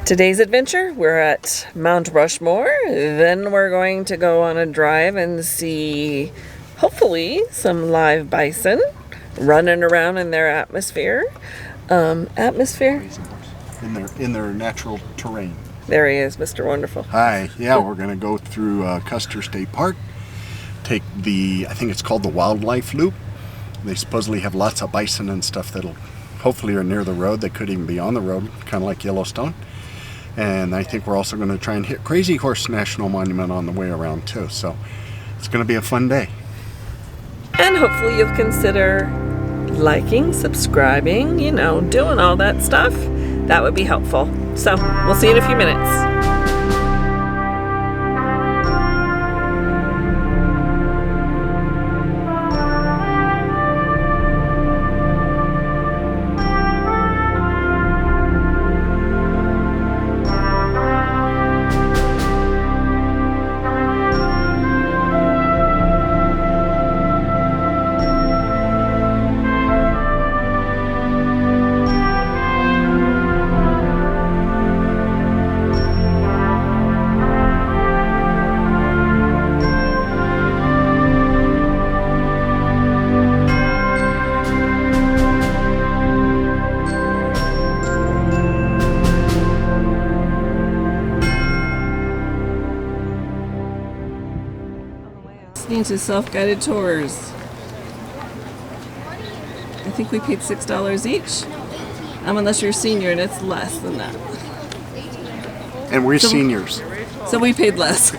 Today's adventure, we're at Mount Rushmore. Then we're going to go on a drive and see, hopefully, some live bison running around in their atmosphere. In their natural terrain. There he is, Mr. Wonderful. Hi. Yeah, we're going to go through Custer State Park. Take I think it's called the Wildlife Loop. They supposedly have lots of bison and stuff that'll hopefully are near the road. They could even be on the road, kind of like Yellowstone. And I think we're also going to try and hit Crazy Horse National Monument on the way around too. So it's going to be a fun day. And hopefully you'll consider liking, subscribing, doing all that stuff. That would be helpful. So we'll see you in a few minutes. To self-guided tours. I think we paid $6 each. Unless you're a senior and it's less than that. And we're seniors. So we paid less.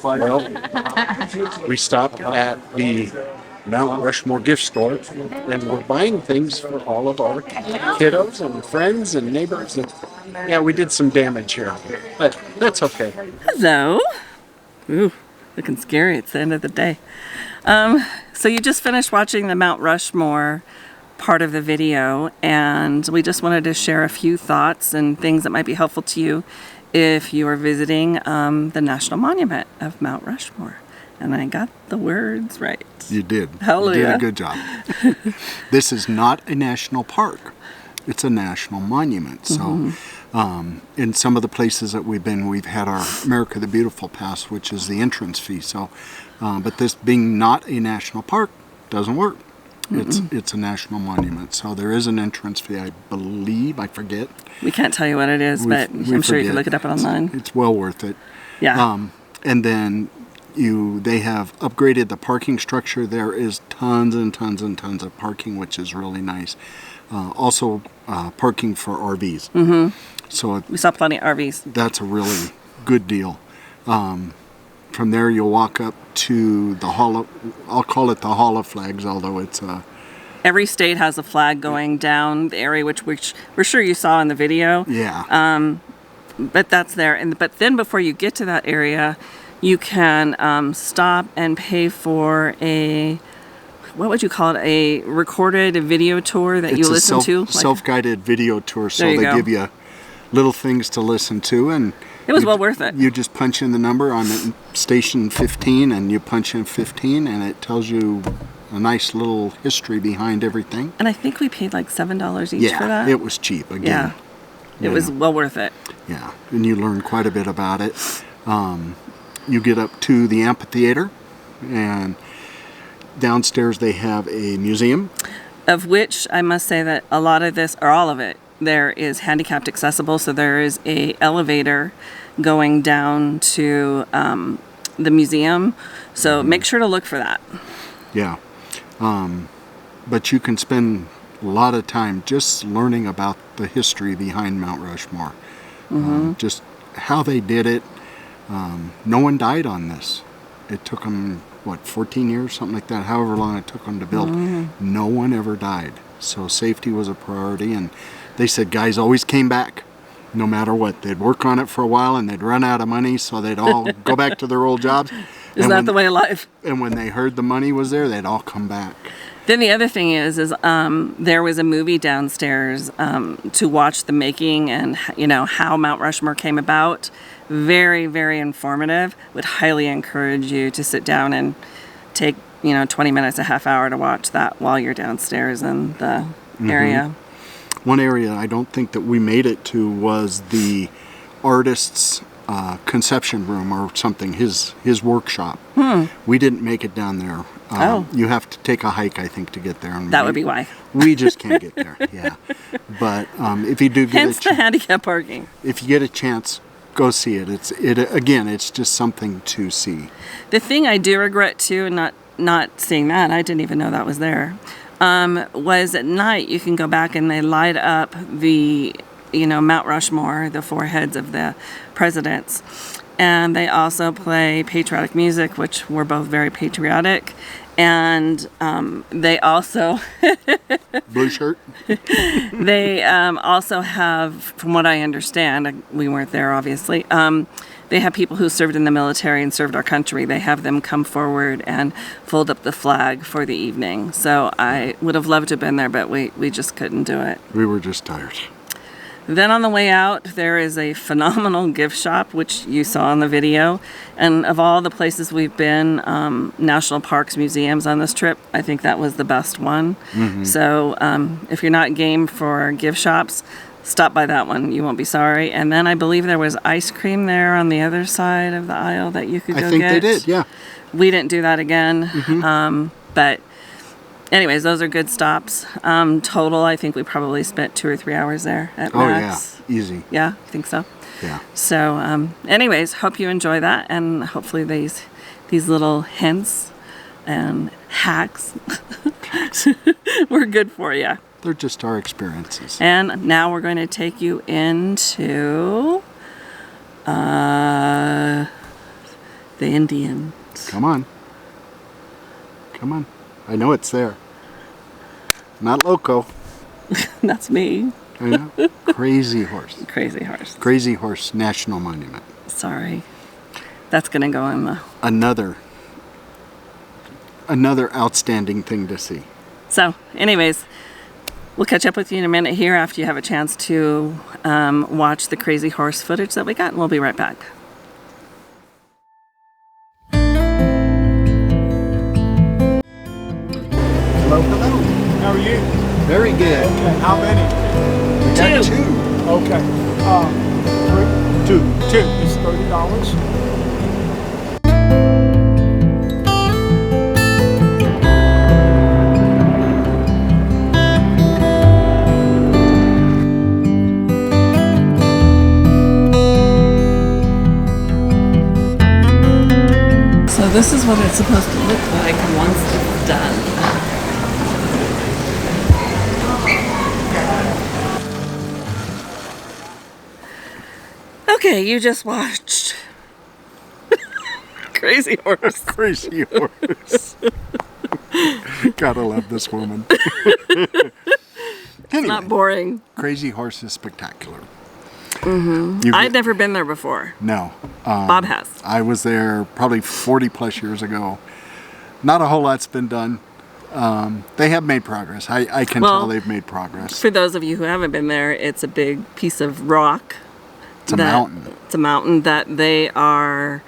Well, we stopped at the Mount Rushmore gift store and we're buying things for all of our kiddos and friends and neighbors. And yeah, we did some damage here, but that's okay. Hello. Ooh, looking scary. It's the end of the day. So you just finished watching the Mount Rushmore part of the video, and we just wanted to share a few thoughts and things that might be helpful to you if you are visiting the National Monument of Mount Rushmore. And I got the words right. You did. Hallelujah. You did a good job. This is not a national park. It's a national monument. So in some of the places that we've been, we've had our America the Beautiful Pass, which is the entrance fee. So, but this being not a national park doesn't work. It's a national monument, so there is an entrance fee, I believe. I forget. We can't tell you what it is, but I'm sure you can look it up online. It's well worth it. Yeah. And then they have upgraded the parking structure. There is tons and tons and tons of parking, which is really nice. Also, parking for RVs. So we saw plenty of RVs. That's a really good deal. From there, you'll walk up to the I'll call it the Hall of Flags, although it's every state has a flag going down the area, which we're sure you saw in the video. Yeah. But that's there. But then before you get to that area, you can stop and pay for what would you call it? A recorded video tour that you listen to? Self-guided video tour. So they give you little things to listen to, and it was well worth it. You just punch in the number on station 15, and you punch in 15, and it tells you a nice little history behind everything. And I think we paid like $7 each Yeah, for that. it was cheap again. Yeah, it was well worth it. Yeah, and you learn quite a bit about it. You get up to the amphitheater, and downstairs they have a museum. Of which I must say that a lot of this, or all of it, there is handicapped accessible. So there is a elevator going down to the museum. So make sure to look for that. Yeah. But you can spend a lot of time just learning about the history behind Mount Rushmore. Just how they did it. No one died on this. It took them, 14 years, something like that, however long it took them to build. No one ever died. So safety was a priority, and they said guys always came back, no matter what. They'd work on it for a while, and they'd run out of money, so they'd all go back to their old jobs. Isn't that the way of life? And when they heard the money was there, they'd all come back. Then the other thing is there was a movie downstairs to watch the making and, how Mount Rushmore came about. Very, very informative. Would highly encourage you to sit down and take, 20 minutes, a half hour to watch that while you're downstairs in the area. One area I don't think that we made it to was the artist's conception room or something, his workshop. We didn't make it down there. You have to take a hike, I think, to get there. And That would be why. We just can't get there. Yeah, but if you do get Hence the handicap parking. If you get a chance, go see it. It's just something to see. The thing I do regret too, and not seeing that, I didn't even know that was there, was at night you can go back and they light up the Mount Rushmore, the four heads of the presidents. And they also play patriotic music, which we're both very patriotic. And they also... Blue shirt? They also have, from what I understand, we weren't there obviously, they have people who served in the military and served our country. They have them come forward and fold up the flag for the evening. So I would have loved to have been there, but we just couldn't do it. We were just tired. Then on the way out, there is a phenomenal gift shop, which you saw in the video. And of all the places we've been, national parks, museums on this trip, I think that was the best one. So if you're not game for gift shops, stop by that one. You won't be sorry. And then I believe there was ice cream there on the other side of the aisle that you could go get. I think they did, yeah. We didn't do that again. But anyways, those are good stops. Total, I think we probably spent 2 or 3 hours there at max. Yeah, easy. Yeah, I think so. Yeah. So, anyways, hope you enjoy that, and hopefully these little hints and hacks were good for you. They're just our experiences. And now we're going to take you into the Indians. Come on. I know it's there. Not loco. That's me. I know. Crazy Horse. Crazy Horse. Crazy Horse National Monument. Sorry. That's going to go in the... Another outstanding thing to see. So, anyways, we'll catch up with you in a minute here after you have a chance to watch the Crazy Horse footage that we got, and we'll be right back. Hello. How are you? Very good. Okay. How many? We got two. Okay. 3, 2. It's $30. So this is what it's supposed to look like once it's done. Okay, you just watched Crazy Horse. Crazy Horse. Gotta love this woman. It's not boring. Crazy Horse is spectacular. I'd never been there before. No. Bob has. I was there probably 40 plus years ago. Not a whole lot's been done. They have made progress. I can tell they've made progress. For those of you who haven't been there, it's a big piece of rock. It's a mountain. It's a mountain that they are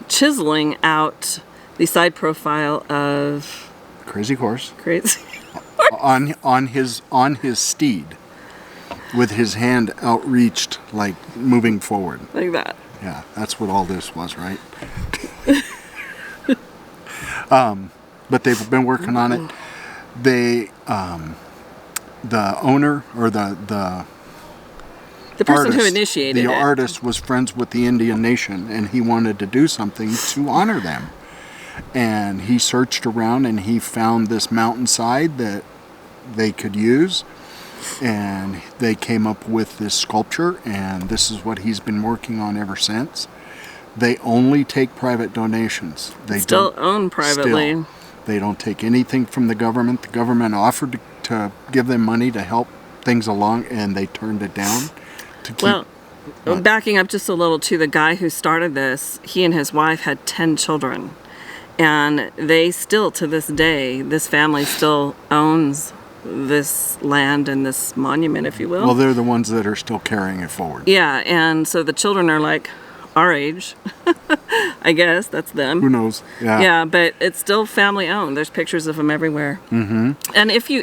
chiseling out the side profile of Crazy horse Crazy. on his steed, with his hand outreached, like moving forward. Like that. Yeah, that's what all this was, right? But they've been working on it. They, the owner or the person artist, who initiated the it. artist was friends with the Indian Nation, and he wanted to do something to honor them. And he searched around, and he found this mountainside that they could use, and they came up with this sculpture, and this is what he's been working on ever since. They only take private donations. They Still don't, owned privately. Still, they don't take anything from the government. The government offered to give them money to help things along, and they turned it down. To keep, Well, backing up just a little to the guy who started this, he and his wife had 10 children. And they still, to this day, this family still owns this land and this monument, if you will. well, they're the ones that are still carrying it forward. Yeah, and so the children are like our age. I guess that's them. Who knows? Yeah. Yeah, but it's still family owned. There's pictures of them everywhere. Mm-hmm. And if you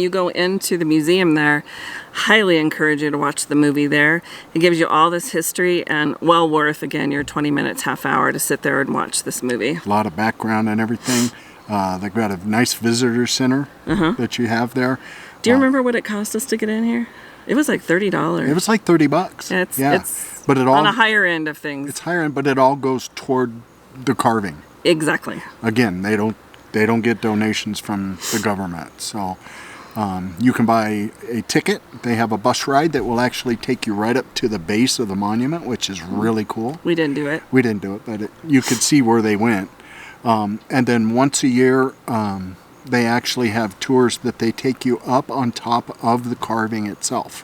go into the museum there, highly encourage you to watch the movie there. It gives you all this history and well worth, again, your 20 minutes, half hour to sit there and watch this movie. A lot of background and everything. They've got a nice visitor center that you have there. Do you remember what it cost us to get in here? It was like $30. It was like $30. It's but it all, on a higher end of things. it's higher end, but it all goes toward the carving. Exactly. Again, they don't get donations from the government. So you can buy a ticket. They have a bus ride that will actually take you right up to the base of the monument, which is really cool. We didn't do it. We didn't do it, but you could see where they went. And then once a year, they actually have tours that they take you up on top of the carving itself.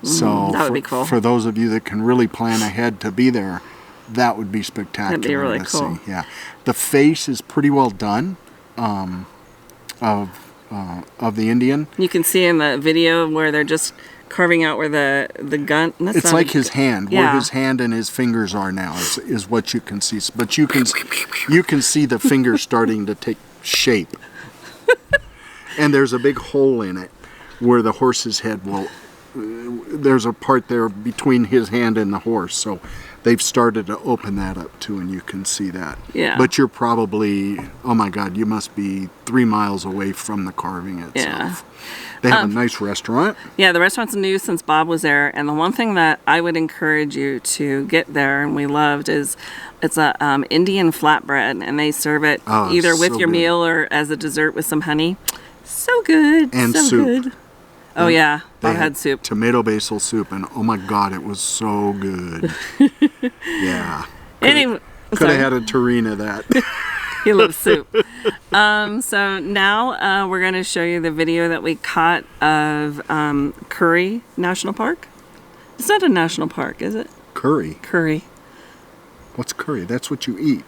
So that would be cool. For those of you that can really plan ahead to be there, that would be spectacular. That'd be really to cool. See. Yeah, the face is pretty well done of the Indian. You can see in the video where they're just carving out where the gun. It's like his hand, Yeah. where his hand and his fingers are now is what you can see. But you can see the fingers starting to take shape. And there's a big hole in it where the horse's head will. There's a part there between his hand and the horse, so they've started to open that up too, and you can see that. Yeah. But you're probably, oh my God, you must be 3 miles away from the carving itself. Yeah. They have a nice restaurant. Yeah, the restaurant's new since Bob was there, and the one thing that I would encourage you to get there, and we loved, is it's a Indian flatbread, and they serve it either with so your good. meal or as a dessert with some honey. So good. And so soup. Good. Oh yeah, They Bob had soup. Tomato basil soup, and oh my God, it was so good. Yeah. Anyway, Could have had a tureen of that. he loves soup. So now we're going to show you the video that we caught of Curry National Park. It's not a national park, is it? Curry. Curry. What's curry? That's what you eat.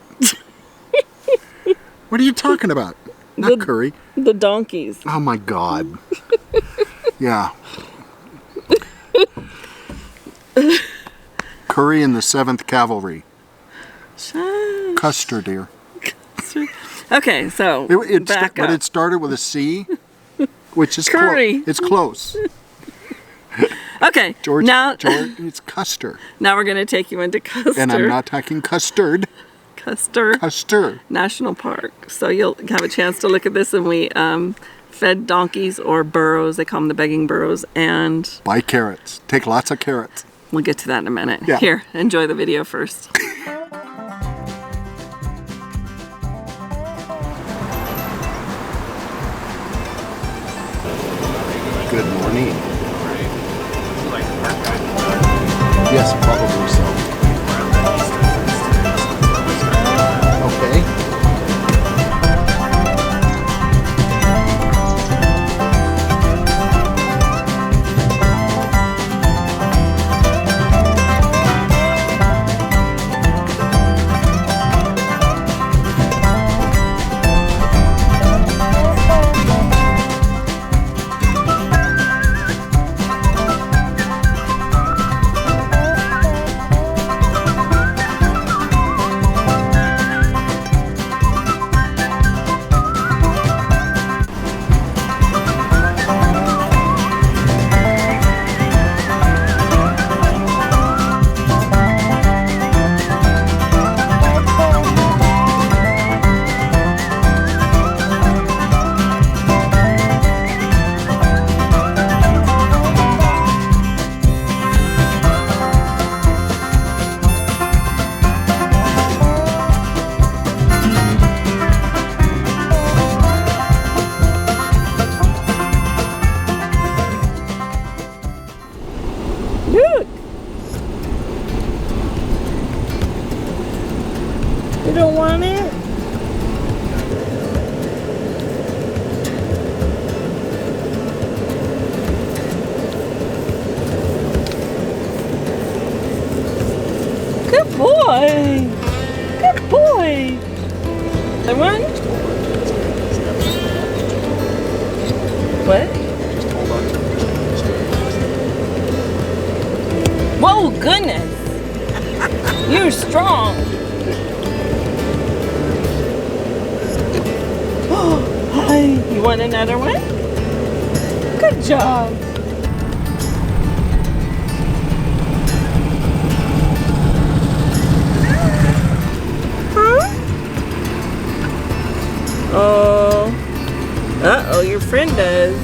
What are you talking about? Not curry. The donkeys. Oh my God. Yeah. Curry in the 7th Cavalry. Custer, dear. Okay, so back but up. it started with a C, which is Curry. It's close. Okay, George, now it's Custer. now we're going to take you into Custer. And I'm not talking custard. Custer. National Park. So you'll have a chance to look at this, and we fed donkeys or burros. They call them the begging burros, and Buy carrots. Take lots of carrots. we'll get to that in a minute. Yeah. Here, enjoy the video first. Good morning. Yes, probably so. Okay. What? Just hold on. Whoa, goodness! You're strong. Hi. You want another one? Good job. Huh? Oh. Uh-oh, your friend does.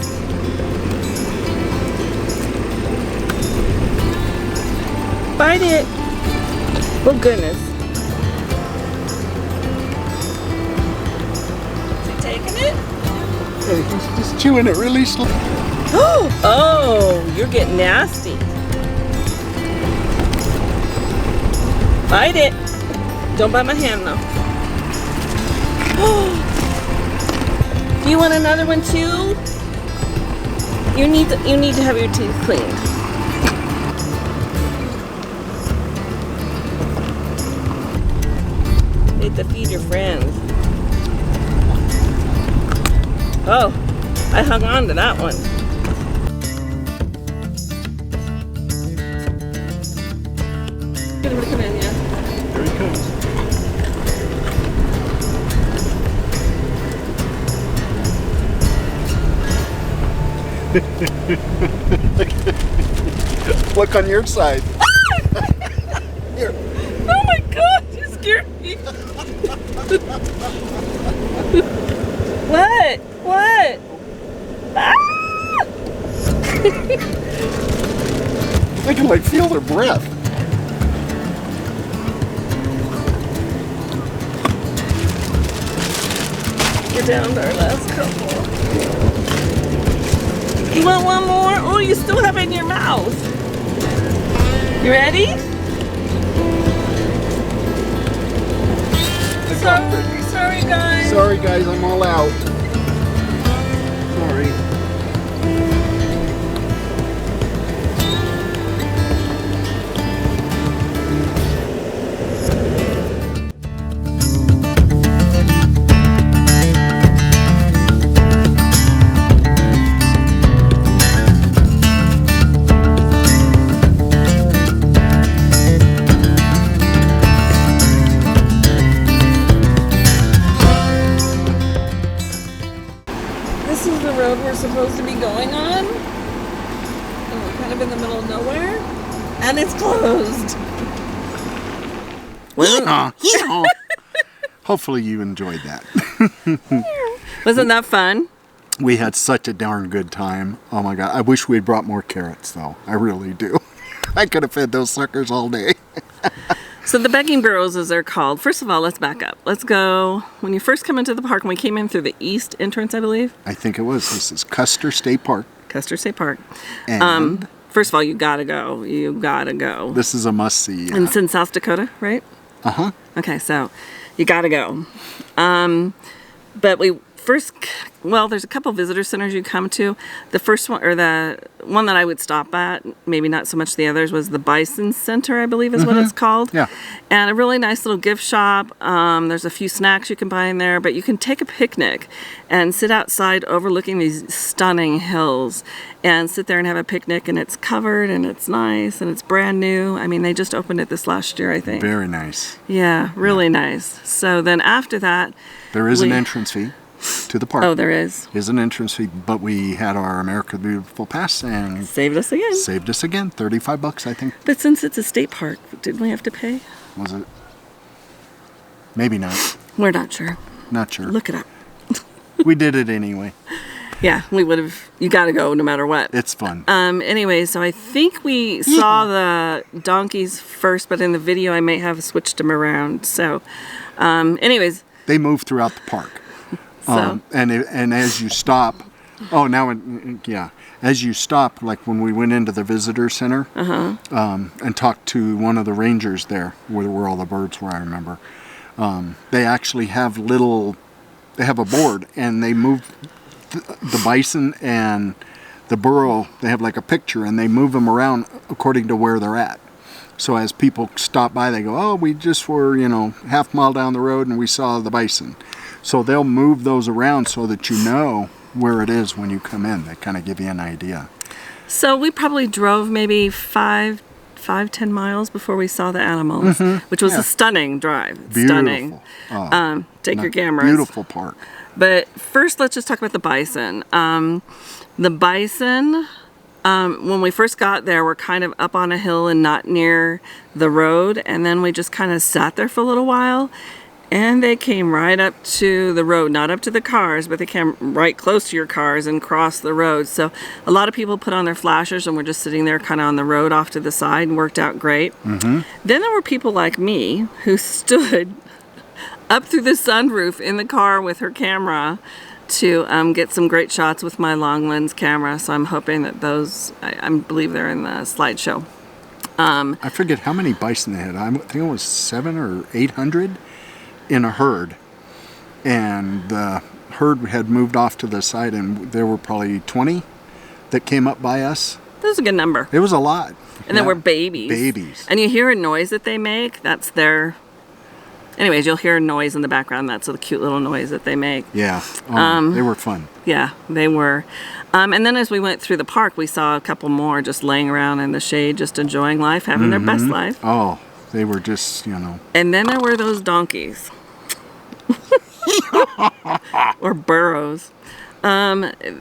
Bite it. Oh, goodness. Is he taking it? Hey, he's just chewing it really slow. Oh, you're getting nasty. Bite it. Don't bite my hand, though. Do you want another one, too? You need to have your teeth cleaned. To feed your friends. Oh, I hung on to that one. Get him to come in, yeah. There he comes. Look on your side. Here. Oh my God, you scared me. What? What? Ah! I can like feel their breath. We're down to our last couple. You want one more? Oh, you still have it in your mouth. You ready? Sorry guys. Sorry guys, I'm all out. Sorry. This is the road we're supposed to be going on. And we're kind of in the middle of nowhere. And it's closed. Yeehaw. Hopefully you enjoyed that. Wasn't that fun? We had such a darn good time. Oh my God. I wish we had brought more carrots though. I really do. I could have fed those suckers all day. So the begging burros, as they're called. First of all, let's back up. Let's go. When you first come into the park, and we came in through the east entrance, I believe. I think it was. This is Custer State Park. Custer State Park. And First of all, you gotta go. You gotta go. this is a must-see. And it's in South Dakota, right? Uh-huh. Okay, so you gotta go. But we first, well, there's a couple visitor centers you come to. The first one, or the one that I would stop at, maybe not so much the others, was the Bison Center, I believe is what it's called. Yeah. And a really nice little gift shop. There's a few snacks you can buy in there, but you can take a picnic and sit outside overlooking these stunning hills and sit there and have a picnic, and it's covered and it's nice and it's brand new. I mean, they just opened it this last year, I think. Very nice. Yeah, really nice. So then after that, There is an entrance fee to the park. oh, there is. Is an entrance fee, but we had our America the Beautiful pass and Saved us again. saved us again. $35, I think. But since it's a state park, didn't we have to pay? Was it? Maybe not. We're not sure. Not sure. Look it up. We did it anyway. Yeah, we would have. You got to go no matter what. It's fun. Anyway, so I think we saw the donkeys first, but in the video I may have switched them around. So, anyways. They move throughout the park. So. And as you stop, as you stop, like when we went into the visitor center and talked to one of the rangers there, where all the birds were, I remember, they actually have they have a board, and they move the bison and the burro, they have like a picture, and they move them around according to where they're at. So as people stop by, they go, oh, we just were, half mile down the road and we saw the bison. So they'll move those around so that you know where it is when you come in. They kind of give you an idea. So we probably drove maybe 10 miles before we saw the animals, which was a stunning drive. Beautiful. Stunning. Oh, Take your cameras. Beautiful park. But first, let's just talk about the bison. The bison, when we first got there, were kind of up on a hill and not near the road. And then we just kind of sat there for a little while. And they came right up to the road, not up to the cars, but they came right close to your cars and crossed the road. So a lot of people put on their flashers and were just sitting there kind of on the road off to the side and worked out great. Then there were people like me who stood up through the sunroof in the car with her camera to get some great shots with my long lens camera. So I'm hoping that those, I believe they're in the slideshow. I forget how many bison they had. I think it was 700 or 800 in a herd. And the herd had moved off to the side, and there were probably 20 that came up by us. That was a good number. It was a lot. And there were babies. Babies. And you hear a noise that they make. That's their... Anyways, you'll hear a noise in the background. That's the cute little noise that they make. Yeah. They were fun. Yeah, they were. And then as we went through the park, we saw a couple more just laying around in the shade, just enjoying life, having their best life. Oh, they were just, you know. And then there were those donkeys. Or burros.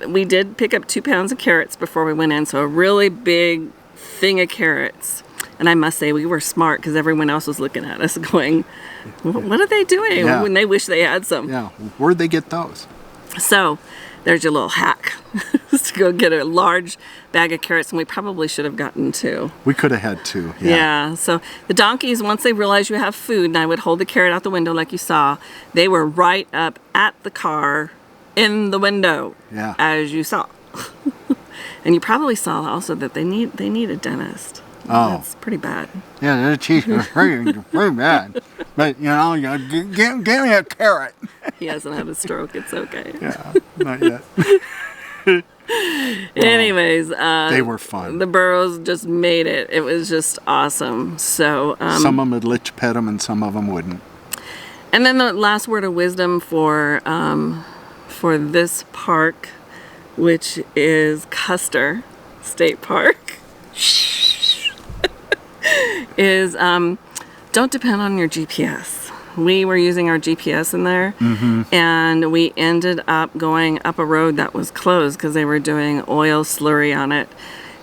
We did pick up 2 pounds of carrots before we went in, so a really big thing of carrots. And I must say, we were smart because everyone else was looking at us going, what are they doing? Yeah. When they wish they had some. Yeah, where'd they get those? So there's your little hack. To go get a large bag of carrots, and we probably should have gotten 2. We could have had 2. Yeah, so the donkeys, once they realize you have food, and I would hold the carrot out the window like you saw, they were right up at the car in the window, as you saw. And you probably saw also that they need a dentist. Oh. That's pretty bad. Yeah, their teeth are pretty bad. But, you know, give me a carrot. He hasn't had a stroke. It's okay. Yeah, not yet. Anyways, they were fun. The burros just made it. It was just awesome. So some of them would let you pet them, and some of them wouldn't. And then the last word of wisdom for this park, which is Custer State Park, is don't depend on your GPS. We were using our GPS in there, and we ended up going up a road that was closed because they were doing oil slurry on it.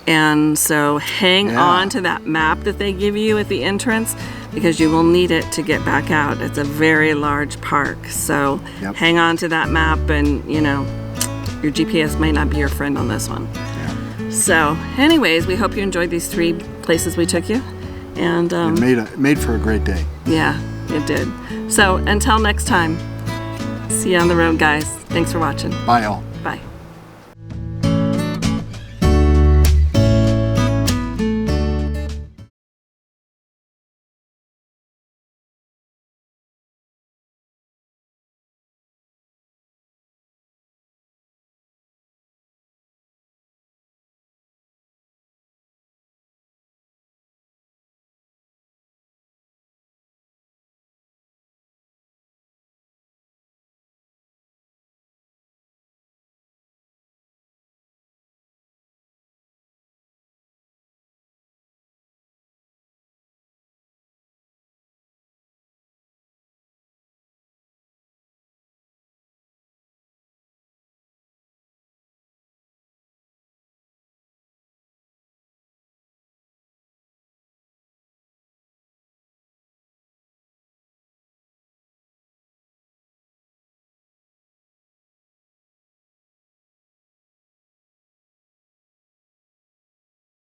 And so hang on to that map that they give you at the entrance, because you will need it to get back out. It's a very large park, so hang on to that map, and you know, your GPS may not be your friend on this one. So anyways, we hope you enjoyed these 3 places we took you, and it made for a great day. Yeah, it did. So until next time, see you on the road, guys. Thanks for watching. Bye all. Bye.